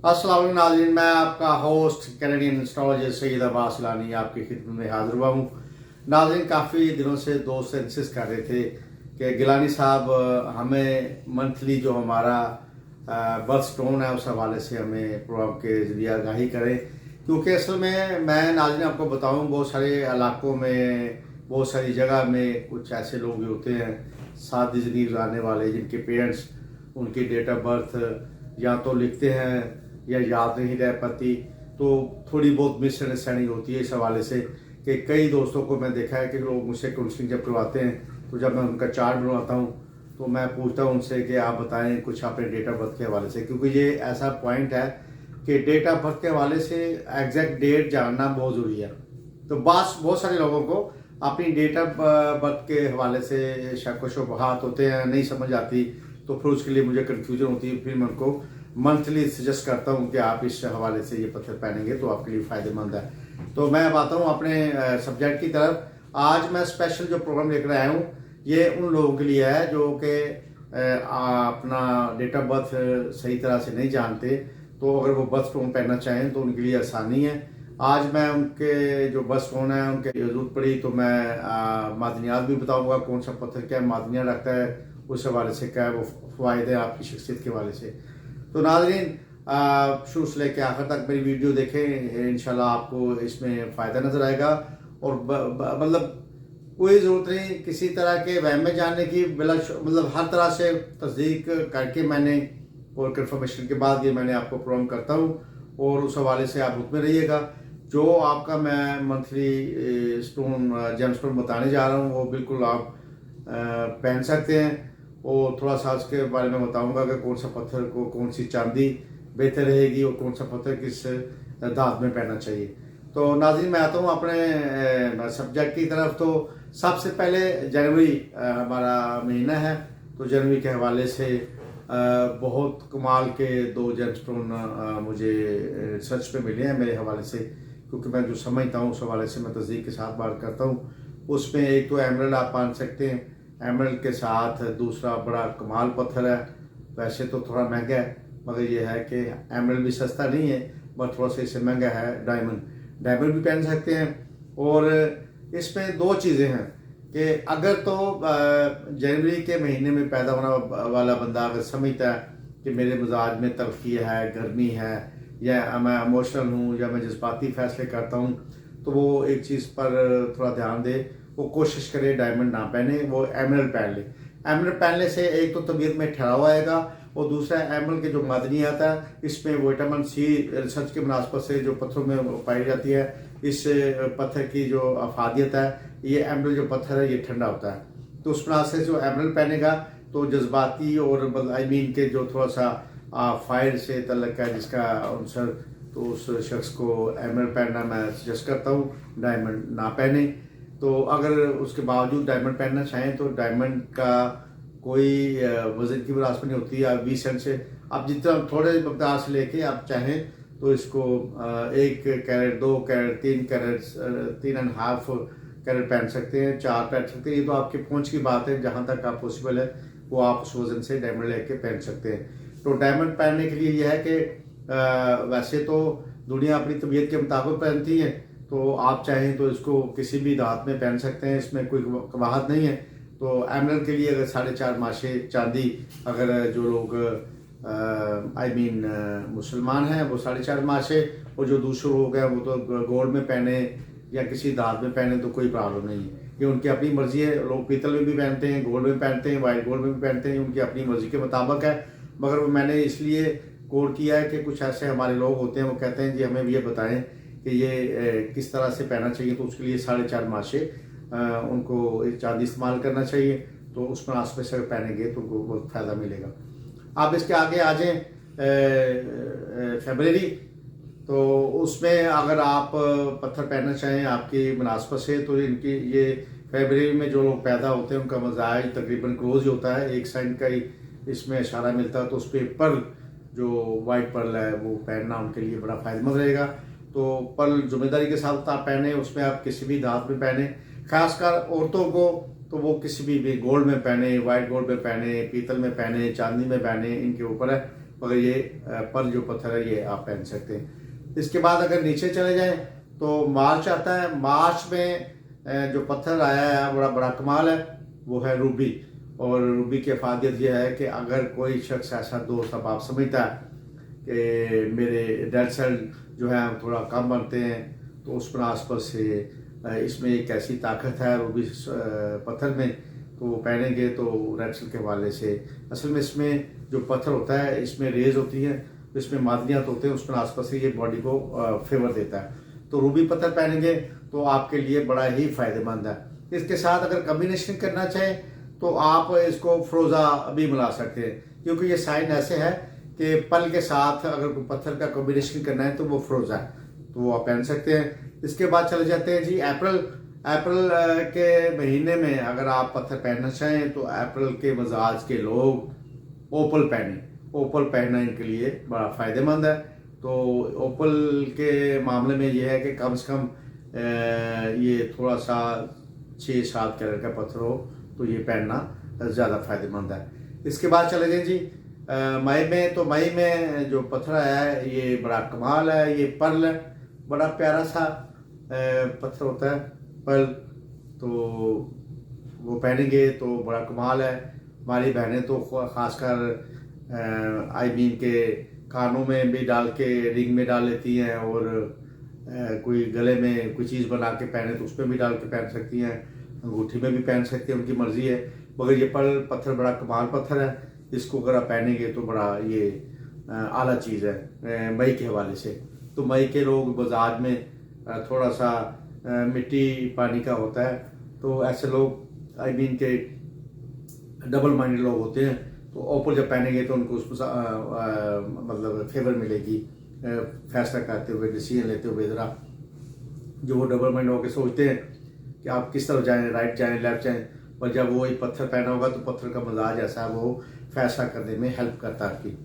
अस्सलाम वालेकुम नाज़रीन, मैं आपका host Canadian astrologer Syed Abbas Ilani आपकी खिदमत में हाजिर हुआ हूँ। नाज़रीन, काफ़ी दिनों से दोस्त इंसिस्ट कर रहे थे कि गिलानी साहब हमें मंथली जो हमारा बर्थ स्टोन है उस हवाले से हमें प्रोग्राम के जरिए आगाही करें, क्योंकि असल में मैं नाज़रीन आपको बताऊँ, बहुत सारे इलाकों में, बहुत सारी जगह में कुछ ऐसे लोग भी होते हैं सादी ज़िंदगी गुजारने वाले, जिनके पेरेंट्स उनकी डेट ऑफ बर्थ या तो लिखते हैं या याद नहीं रह पाती। तो थोड़ी बहुत मिसअंडरस्टैंडिंग होती है इस हवाले से कि कई दोस्तों को मैं देखा है कि लोग मुझसे काउंसलिंग जब करवाते हैं तो जब मैं उनका चार्ट बनवाता हूँ तो मैं पूछता हूँ उनसे कि आप बताएं कुछ अपने डेट ऑफ बर्थ के हवाले से, क्योंकि ये ऐसा पॉइंट है कि डेट ऑफ बर्थ के हवाले से एग्जैक्ट डेट जानना बहुत ज़रूरी है। तो बहुत सारे लोगों को अपनी डेट ऑफ बर्थ के हवाले से शक व शुबहात होते हैं, नहीं समझ आती, तो फिर उसके लिए मुझे कन्फ्यूजन होती है। फिर मैं उनको मंथली सजेस्ट करता हूँ कि आप इस हवाले से ये पत्थर पहनेंगे तो आपके लिए फ़ायदेमंद है। तो मैं अब आता हूँ अपने सब्जेक्ट की तरफ। आज मैं स्पेशल जो प्रोग्राम लेकर आया हूँ ये उन लोगों के लिए है जो कि अपना डेट ऑफ बर्थ सही तरह से नहीं जानते, तो अगर वो बर्थ स्टोन पहनना चाहें तो उनके लिए आसानी है। आज मैं उनके जो बर्थ स्टोन है उनके जरूरत पड़ी तो मैं मादनियात भी बताऊंगा, कौन सा पत्थर क्या मादनियात रखता है, उस हवाले से क्या है वो फ़ायदे आपकी शख्सियत के हवाले से। तो नाज़रीन, शुरू से लेकर आखिर तक मेरी वीडियो देखें, इंशाल्लाह आपको इसमें फ़ायदा नज़र आएगा। और मतलब कोई ज़रूरत नहीं किसी तरह के वहम में जानने की, मतलब हर तरह से तस्दीक करके मैंने और कन्फर्मेशन के बाद ये मैंने आपको प्रोग्राम करता हूँ, और उस हवाले से आप उसमें रहिएगा। जो आपका मैं मंथली स्टोन जेम स्टोन बताने जा रहा हूँ वो बिल्कुल आप पहन सकते हैं, और थोड़ा सा उसके बारे में बताऊंगा कि कौन सा पत्थर को कौन सी चांदी बेहतर रहेगी और कौन सा पत्थर किस धात में पहनना चाहिए। तो नाज़रीन, मैं आता हूँ अपने सब्जेक्ट की तरफ। तो सबसे पहले जनवरी हमारा महीना है, तो जनवरी के हवाले से बहुत कमाल के दो जेमस्टोन मुझे सर्च पे मिले हैं मेरे हवाले से, क्योंकि मैं जो समझता हूँ उस हवाले से मैं तस्दीक के साथ बात करता हूँ। उसमें एक तो एमरल्ड आप मान सकते हैं, एमरल्ड के साथ दूसरा बड़ा कमाल पत्थर है, वैसे तो थोड़ा महंगा है मगर ये है कि एमरल्ड भी सस्ता नहीं है बट थोड़ा सा इससे महंगा है, डायमंड। डायमंड भी पहन सकते हैं। और इसमें दो चीज़ें हैं कि अगर तो जनवरी के महीने में पैदा होने वाला बंदा अगर समझता है कि मेरे मिजाज में तल्खी है, गर्मी है, या मैं इमोशनल हूँ या मैं जज्बाती फैसले करता हूँ, तो वो एक चीज़ पर थोड़ा ध्यान दे, वो कोशिश करे डायमंड ना पहने, वो एमरल्ड पहन ले। एमरल्ड पहनने से एक तो तबीयत में ठहराव आएगा, और दूसरा एमरल्ड के जो मादनी आता है इसमें विटामिन सी रिसर्च के मुनासबत से जो पत्थरों में पाई जाती है, इस पत्थर की जो अफादियत है, ये एमरल्ड जो पत्थर है ये ठंडा होता है। तो उस मुनासब से जो एमरल्ड पहनेगा तो जज्बाती और आई मीन के जो थोड़ा सा फायर से तल्लक है जिसका आंसर, तो उस शख्स को एमरल्ड पहनना मैं सजेस्ट करता हूँ, डायमंड ना पहने। तो अगर उसके बावजूद डायमंड पहनना चाहें तो डायमंड का कोई वजन की मुनासिबत नहीं होती है। 20 सेंट से आप जितना थोड़े मकदार से लेके आप चाहें तो इसको 1 कैरेट, 2 कैरेट, 3 कैरेट, 3.5 कैरेट पहन सकते हैं, 4 पहन सकते हैं। ये तो आपके पहुंच की बात है, जहां तक आप पॉसिबल है वो आप उस वजन से डायमंड लेके पहन सकते हैं। तो डायमंड पहनने के लिए यह है कि वैसे तो दुनिया अपनी तबीयत के मुताबिक पहनती है, तो आप चाहें तो इसको किसी भी धात में पहन सकते हैं, इसमें कोई कबाहत नहीं है। तो एमरल्ड के लिए अगर 4.5 माशे चांदी, अगर जो लोग मुसलमान हैं वो 4.5 माशे, और जो दूसरे लोग हैं वो तो गोल्ड में पहने या किसी धात में पहने तो कोई प्रॉब्लम नहीं है, ये उनकी अपनी मर्जी है। लोग पीतल में भी पहनते हैं, गोल्ड में पहनते हैं, वाइट गोल्ड में भी पहनते हैं, उनकी अपनी मर्जी के मुताबिक है। मगर वो मैंने इसलिए कोड किया है कि कुछ ऐसे हमारे लोग होते हैं वो कहते हैं जी हमें ये बताएं कि ये किस तरह से पहनना चाहिए, तो उसके लिए 4.5 माशे उनको चांदी इस्तेमाल करना चाहिए। तो उस मुनासिबत से पहनेंगे तो उनको बहुत फ़ायदा मिलेगा। आप इसके आगे आ जाएँ फरवरी, तो उसमें अगर आप पत्थर पहनना चाहें आपकी मुनासिबत से, तो इनकी ये फरवरी में जो लोग पैदा होते हैं उनका मजाज तकरीबन क्लोज ही होता है, एक साइड का ही इसमें इशारा मिलता है। तो उस पर पर्ल, जो वाइट पर्ल है वो पहनना उनके लिए बड़ा फ़ायदेमंद रहेगा। तो पर्ल जिम्मेदारी के साथ आप पहने, उसमें आप किसी भी धात में पहने, खासकर औरतों को तो वो किसी भी गोल्ड में पहने, वाइट गोल्ड में पहने, पीतल में पहने, चांदी में पहने, इनके ऊपर है। मगर ये पर्ल जो पत्थर है ये आप पहन सकते हैं। इसके बाद अगर नीचे चले जाएं तो मार्च आता है। मार्च में जो पत्थर आया है बड़ा बड़ा कमाल है, वो है रूबी। और रूबी की अफादियत यह है कि अगर कोई शख्स ऐसा दोस्त अब आप समझता है कि मेरे डेड सेल जो है थोड़ा कम बनते हैं, तो उस पर आसपास से इसमें एक ऐसी ताकत है रूबी पत्थर में, तो वो पहनेंगे तो रेड सेल के हवाले से, असल में इसमें जो पत्थर होता है इसमें रेज होती हैं, इसमें मादनियात होते हैं, उस पर आसपास से ये बॉडी को फेवर देता है। तो रूबी पत्थर पहनेंगे तो आपके लिए बड़ा ही फायदेमंद है। इसके साथ अगर कम्बिनेशन करना चाहें तो आप इसको फ्रोजा भी मिला सकते हैं, क्योंकि ये साइन ऐसे है कि पल के साथ अगर कोई पत्थर का कॉम्बिनेशन करना है तो वो फ्रोजा है, तो वो आप पहन सकते हैं। इसके बाद चले जाते हैं जी अप्रैल के महीने में अगर आप पत्थर पहनना चाहें तो अप्रैल के मिजाज के लोग ओपल पहने। ओपल पहनना इनके लिए बड़ा फ़ायदेमंद है। तो ओपल के मामले में ये है कि कम से कम ये थोड़ा सा 6-7 कैरेट का पत्थर हो तो ये पहनना ज़्यादा फ़ायदेमंद है। इसके बाद चले जाए जी मई में। तो मई में जो पत्थर आया है ये बड़ा कमाल है, ये पर्ल है, बड़ा प्यारा सा पत्थर होता है पर्ल, तो वो पहनेंगे तो बड़ा कमाल है। हमारी बहनें तो खासकर आई मीन के कानों में भी डाल के रिंग में डाल लेती हैं, और कोई गले में कोई चीज़ बना के पहने तो उस पर भी डाल के पहन सकती हैं, अंगूठी में भी पहन सकती हैं, उनकी मर्जी है। मगर ये पर्ल पत्थर बड़ा कमाल पत्थर है, इसको अगर आप पहनेंगे तो बड़ा ये आला चीज़ है मई के हवाले से। तो मई के लोग बाजार में थोड़ा सा मिट्टी पानी का होता है, तो ऐसे लोग आई मीन के डबल माइंडेड लोग होते हैं, तो ओपल जब पहनेंगे तो उनको उसको मतलब फेवर मिलेगी फैसला करते हुए, डिसीजन लेते हुए। ज़रा जो वो डबल माइंड होकर सोचते हैं कि आप किस तरफ जाएं, राइट जाएं लेफ्ट जाएं, पर जब वो एक पत्थर पहना होगा तो पत्थर का मजाज ऐसा है वो फैसला करने में हेल्प करता है आपकी।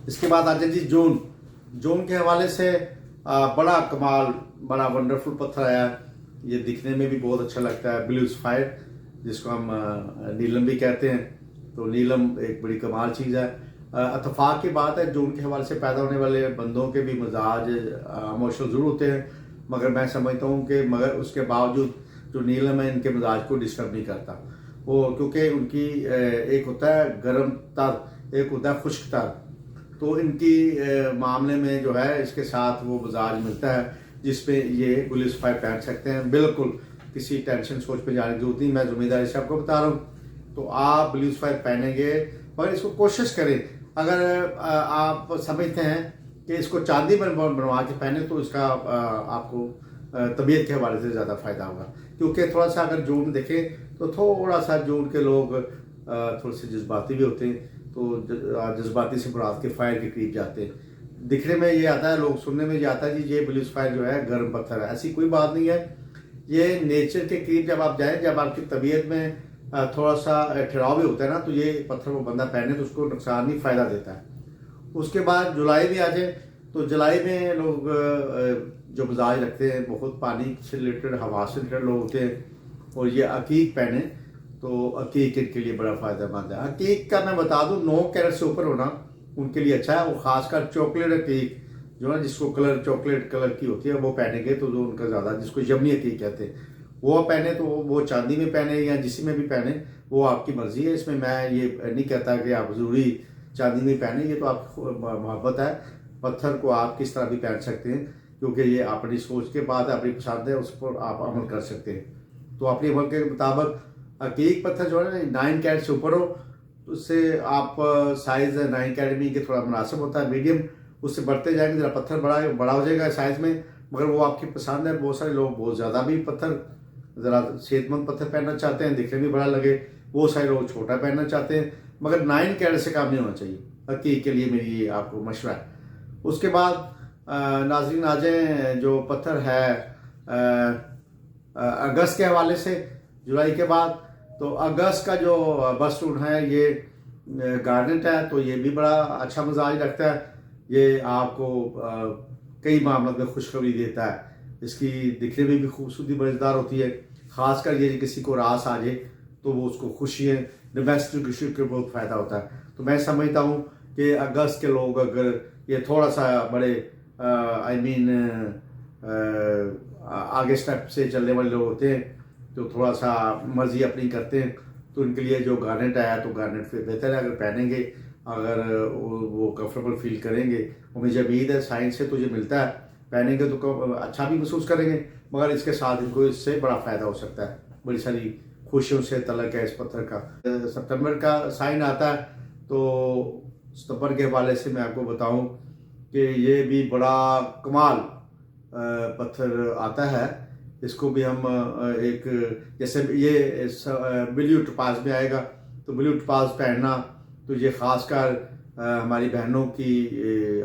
इसके बाद आ जाए जी जून के हवाले से बड़ा कमाल बड़ा वंडरफुल पत्थर आया है। ये दिखने में भी बहुत अच्छा लगता है, ब्लू सफायर जिसको हम नीलम भी कहते हैं। तो नीलम एक बड़ी कमाल चीज़ है। इत्तेफाक की बात है जून के हवाले से पैदा होने वाले बंदों के भी मिजाज इमोशनल ज़रूर होते हैं, मगर मैं समझता हूँ कि मगर उसके बावजूद जो नीलम है इनके मिजाज को डिस्टर्ब नहीं करता वो, क्योंकि उनकी एक होता है गर्म तर, एक होता है खुश्क तर, तो इनकी मामले में जो है इसके साथ वो मिजाज मिलता है जिसपे ये पुलिस फायर पहन सकते हैं। बिल्कुल किसी टेंशन सोच पे जाने की जरूरत नहीं, मैं जिम्मेदारी से आपको बता रहा हूँ। तो आप ब्लू फायर पहनेंगे, मगर इसको कोशिश करें, अगर आप समझते हैं कि इसको चांदी में बनवा के पहने तो इसका आपको तबीयत के हवाले से ज़्यादा फ़ायदा होगा। क्योंकि थोड़ा सा अगर जून देखें तो थोड़ा सा जून के लोग थोड़े से जज्बाती भी होते हैं, तो जज्बाती से मुराद के फायर के करीब जाते हैं। दिखने में ये आता है, लोग सुनने में ये आता है जी ये ब्लू फायर जो है गर्म पत्थर है, ऐसी कोई बात नहीं है। ये नेचर के करीब जब आप जाएं, जब आपकी तबीयत में थोड़ा सा ठहराव भी होता है ना, तो ये पत्थर वो बंदा पहने तो उसको नुकसान नहीं फ़ायदा देता है। उसके बाद जुलाई भी आ जाए तो जुलाई में लोग जो मिजाज रखते हैं बहुत पानी से रिलेटेड हवा से रिलेटेड लोग होते हैं, और ये अकीक पहने तो अकीक इनके लिए बड़ा फ़ायदेमंद है। अकीक का मैं बता दूं 9 कैरेट से ऊपर होना उनके लिए अच्छा है। वो खासकर चॉकलेट अकीक जो है जिसको कलर चॉकलेट कलर की होती है वो पहनेंगे तो जो उनका ज़्यादा, जिसको यमनी अकीक कहते हैं, वो पहने तो वो चांदी में पहने या जिसी में भी पहने वो आपकी मर्जी है। इसमें मैं ये नहीं कहता कि आप ज़रूरी चांदी में पहने, ये तो आप मोहब्बत है, पत्थर को आप किस तरह भी पहन सकते हैं, क्योंकि ये अपनी सोच के बाद अपनी पसंद है, उस पर आप अमल कर सकते हैं। तो अपने अमल के मुताबिक अकीक पत्थर जो है ना 9 कैरेट से ऊपर हो, तो उससे आप साइज़ 9 कैरेट में के थोड़ा मुनासिब होता है, मीडियम, उससे बढ़ते जाएंगे ज़रा पत्थर बड़ा हो जाएगा साइज़ में, मगर वो आपकी पसंद है। बहुत सारे लोग बहुत ज़्यादा भी पत्थर ज़रा सेहतमंद पत्थर पहनना चाहते हैं, दिखने में बड़ा लगे, वो सारे लोग छोटा पहनना चाहते हैं, मगर 9 कैरेट से काम नहीं होना चाहिए अकीक के लिए, मेरी ये आपको मशवरा है। उसके बाद नाज़रीन आ जाए जो पत्थर है अगस्त के हवाले से, जुलाई के बाद। तो अगस्त का जो बस्टून है ये गार्नेट है, तो ये भी बड़ा अच्छा मिजाज रखता है, ये आपको कई मामलों में खुशखबरी देता है, इसकी दिखने में भी खूबसूरती मज़ेदार होती है। ख़ासकर ये किसी को रास आ जाए तो वो उसको खुशी है, डोमेस्टिक खुशी के बहुत फ़ायदा होता है। तो मैं समझता हूँ कि अगस्त के लोग अगर ये थोड़ा सा बड़े आगे स्टेप से चलने वाले लोग होते हैं, तो थोड़ा सा मर्जी अपनी करते हैं, तो उनके लिए जो गारनेट आया तो गारनेट फिर बेहतर है अगर पहनेंगे, अगर वो कंफर्टेबल फील करेंगे। मुझे उम्मीद है साइंस से तुझे मिलता है, पहनेंगे तो अच्छा भी महसूस करेंगे, मगर इसके साथ इनको इससे बड़ा फ़ायदा हो सकता है। बड़ी सारी खुशियों से तलक है इस पत्थर का। सितंबर का साइन आता है, तो सितंबर के हवाले से मैं आपको बताऊं कि ये भी बड़ा कमाल पत्थर आता है। इसको भी हम एक जैसे ये ब्लू टोपाज में आएगा, तो ब्लू टोपाज पहनना तो ये ख़ासकर हमारी बहनों की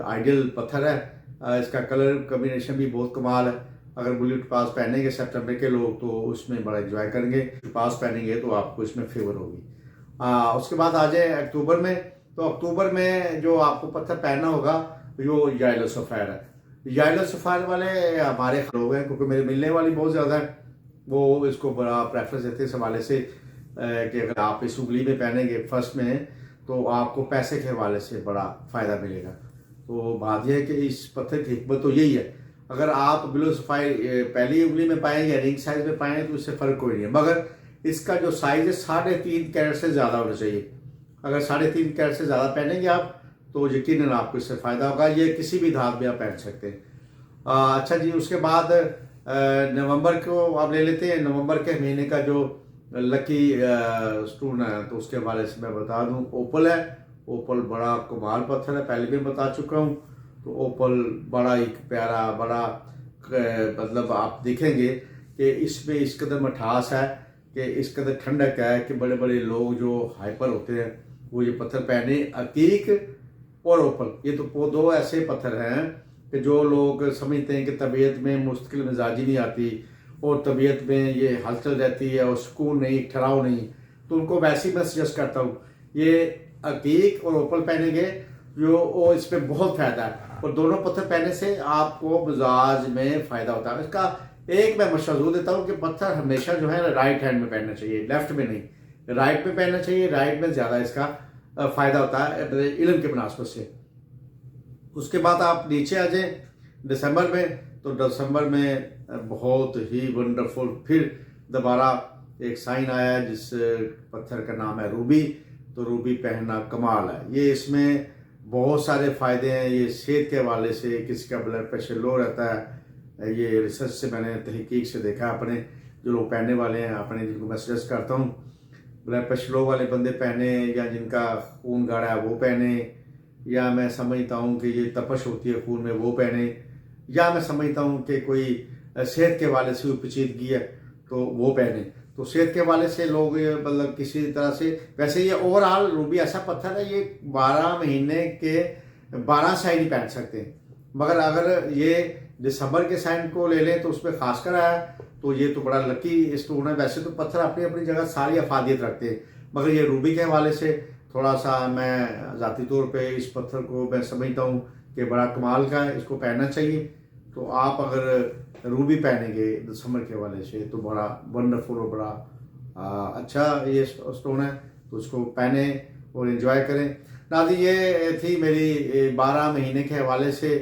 आइडियल पत्थर है। इसका कलर कॉम्बिनेशन भी बहुत कमाल है। अगर ब्लू टोपाज पहनेंगे सितंबर के लोग तो उसमें बड़ा एंजॉय करेंगे, टोपाज पहनेंगे तो आपको इसमें फेवर होगी। उसके बाद आ जाए अक्टूबर में, तो अक्टूबर में जो आपको पत्थर पहनना होगा वो येलो सफ़ायर है। येलो सफ़ायर वाले हमारे लोग हैं, क्योंकि मेरे मिलने वाली बहुत ज़्यादा है, वो इसको बड़ा प्रेफरेंस देते हैं इस हवाले से कि अगर आप इस उंगली में पहनेंगे फर्स्ट में तो आपको पैसे के हवाले से बड़ा फ़ायदा मिलेगा। तो बात यह है कि इस पत्थर की हिकमत तो यही है, अगर आप ब्लू सफ़ायर पहली उंगली में पाएंगे या रिंग साइज में पाएंगे तो इससे फ़र्क कोई नहीं है, मगर इसका जो साइज़ है 3.5 कैरेट से ज़्यादा होना चाहिए। अगर 3.5 कैरेट से ज़्यादा पहनेंगे आप तो यकीनन आपको इससे फ़ायदा होगा। ये किसी भी धात में आप पहन सकते हैं। अच्छा जी, उसके बाद नवंबर को आप ले लेते हैं। नवंबर के महीने का जो लकी स्टोन है तो उसके हवाले से मैं बता दूं, ओपल है। ओपल बड़ा कमाल पत्थर है, पहले भी बता चुका हूँ। तो ओपल बड़ा एक प्यारा, बड़ा मतलब आप देखेंगे कि इसमें इस कदर मिठास है कि इस कदर ठंडक है कि बड़े बड़े लोग जो हाइपर होते हैं वो ये पत्थर पहने। अकीक और ओपल ये तो दो ऐसे पत्थर हैं कि जो लोग समझते हैं कि तबीयत में मुस्तकिल मिजाजी नहीं आती और तबीयत में ये हलचल रहती है और सुकून नहीं, ठहराव नहीं, तो उनको वैसे ही मैं सजेस्ट करता हूँ ये अकीक और ओपल पहनेंगे, जो इस पर बहुत फ़ायदा है। और दोनों पत्थर पहनने से आपको मिजाज में फ़ायदा होता है। इसका एक मैं मशवरा देता हूँ कि पत्थर हमेशा जो है राइट हैंड में पहनना चाहिए, लेफ्ट में नहीं, राइट में पहनना चाहिए। राइट में ज़्यादा इसका फ़ायदा होता है इल्म के मुनासबत से। उसके बाद आप नीचे आ जाए दिसंबर में, तो दिसंबर में बहुत ही वंडरफुल फिर दोबारा एक साइन आया है जिस पत्थर का नाम है रूबी। तो रूबी पहनना कमाल है। ये इसमें बहुत सारे फ़ायदे हैं। ये सेहत के हवाले से, किसी का ब्लड प्रेशर लो रहता है, ये रिसर्च से मैंने तहकीक से देखा, अपने जो लोग पहनने वाले हैं, अपने जिनको मैं सजेस्ट करता हूँ ब्लड प्रेशर लो वाले बंदे पहने, या जिनका खून गाढ़ा है वो पहने, या मैं समझता हूँ कि ये तपश होती है खून में वो पहने, या मैं समझता हूँ कि कोई सेहत के हवाले से पेचीदगी है तो वो पहने। तो सेहत के हवाले से लोग मतलब किसी तरह से, वैसे ये ओवरऑल रूबी ऐसा पत्थर है ये 12 महीने के 12 साइन ही पहन सकते हैं, मगर अगर ये दिसंबर के साइन को ले लें तो उसमें खासकर आया, तो ये तो बड़ा लकी स्टोन है। वैसे तो पत्थर अपनी अपनी जगह सारी अफादियत रखते हैं, मगर ये रूबी के हवाले से थोड़ा सा मैं ज़ाती तौर पे इस पत्थर को मैं समझता हूँ कि बड़ा कमाल का है, इसको पहनना चाहिए। तो आप अगर रूबी पहनेंगे दिसंबर के हवाले से तो बड़ा वंडरफुल और बड़ा अच्छा ये स्टोन है, तो उसको पहने और एंजॉय करें। नाज़रीन, ये थी मेरी 12 महीने के हवाले से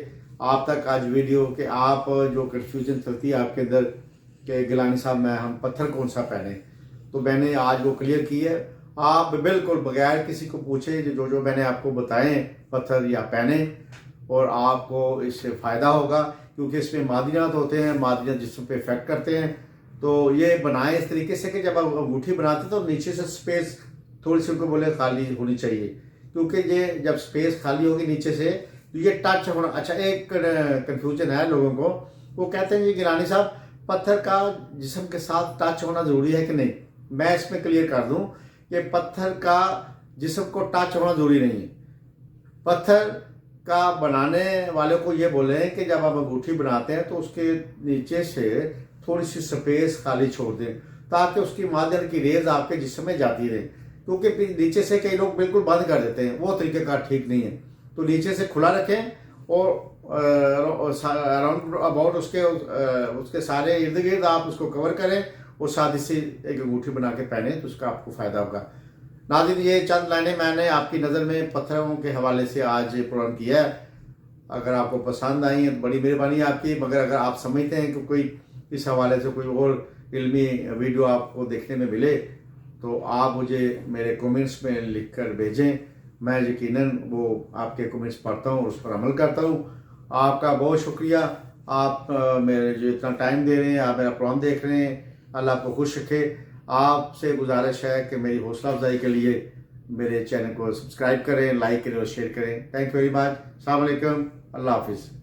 आप तक आज वीडियो कि आप जो कन्फ्यूजन चलती है आपके अंदर कि गिलानी साहब मैं हम पत्थर कौन सा पहने, तो मैंने आज वो क्लियर की है। आप बिल्कुल बगैर किसी को पूछे जो जो मैंने आपको बताए पत्थर या पहने, और आपको इससे फ़ायदा होगा, क्योंकि इसमें मादनियात होते हैं, मादनियात जिस्म पे इफेक्ट करते हैं। तो ये बनाए इस तरीके से कि जब आप अंगूठी बनाते तो नीचे से स्पेस थोड़ी सी उनको बोले खाली होनी चाहिए, क्योंकि ये जब स्पेस खाली होगी नीचे से तो ये टच होना। अच्छा, एक कन्फ्यूजन है लोगों को, वो कहते हैं ये गिलानी साहब पत्थर का जिस्म के साथ टच होना ज़रूरी है कि नहीं। मैं इसमें क्लियर कर दूं कि पत्थर का जिस्म को टच होना ज़रूरी नहीं है। पत्थर का बनाने वाले को ये बोले हैं कि जब आप अंगूठी बनाते हैं तो उसके नीचे से थोड़ी सी स्पेस खाली छोड़ दें, ताकि उसकी मादन की रेज आपके जिस्म में जाती रहे, क्योंकि नीचे से कई लोग बिल्कुल बंद कर देते हैं, वो तरीक़ेकार ठीक नहीं है। तो नीचे से खुला रखें और अराउंड अबाउट उसके सारे इर्द गिर्द आप उसको कवर करें और साथ ही से एक अंगूठी बना के पहने, तो उसका आपको फ़ायदा होगा। नाज़रीन, ये चंद लाइनें मैंने आपकी नज़र में पत्थरों के हवाले से आज प्रोग्राम किया है। अगर आपको पसंद आई है तो बड़ी मेहरबानी आपकी, मगर अगर आप समझते हैं कि कोई इस हवाले से कोई और इल्मी वीडियो आपको देखने में मिले तो आप मुझे मेरे कमेंट्स में लिख कर भेजें। मैं यकीनन वो आपके कमेंट्स पढ़ता हूँ और उस पर अमल करता हूँ। आपका बहुत शुक्रिया, आप मेरे जो इतना टाइम दे रहे हैं, आप मेरा प्रोग्राम देख रहे हैं। अल्लाह आपको खुश रखे। आपसे गुजारिश है कि मेरी हौसला अफजाई के लिए मेरे चैनल को सब्सक्राइब करें, लाइक करें और शेयर करें। Thank you very much. अस्सलाम वालेकुम। अल्लाह हाफिज़।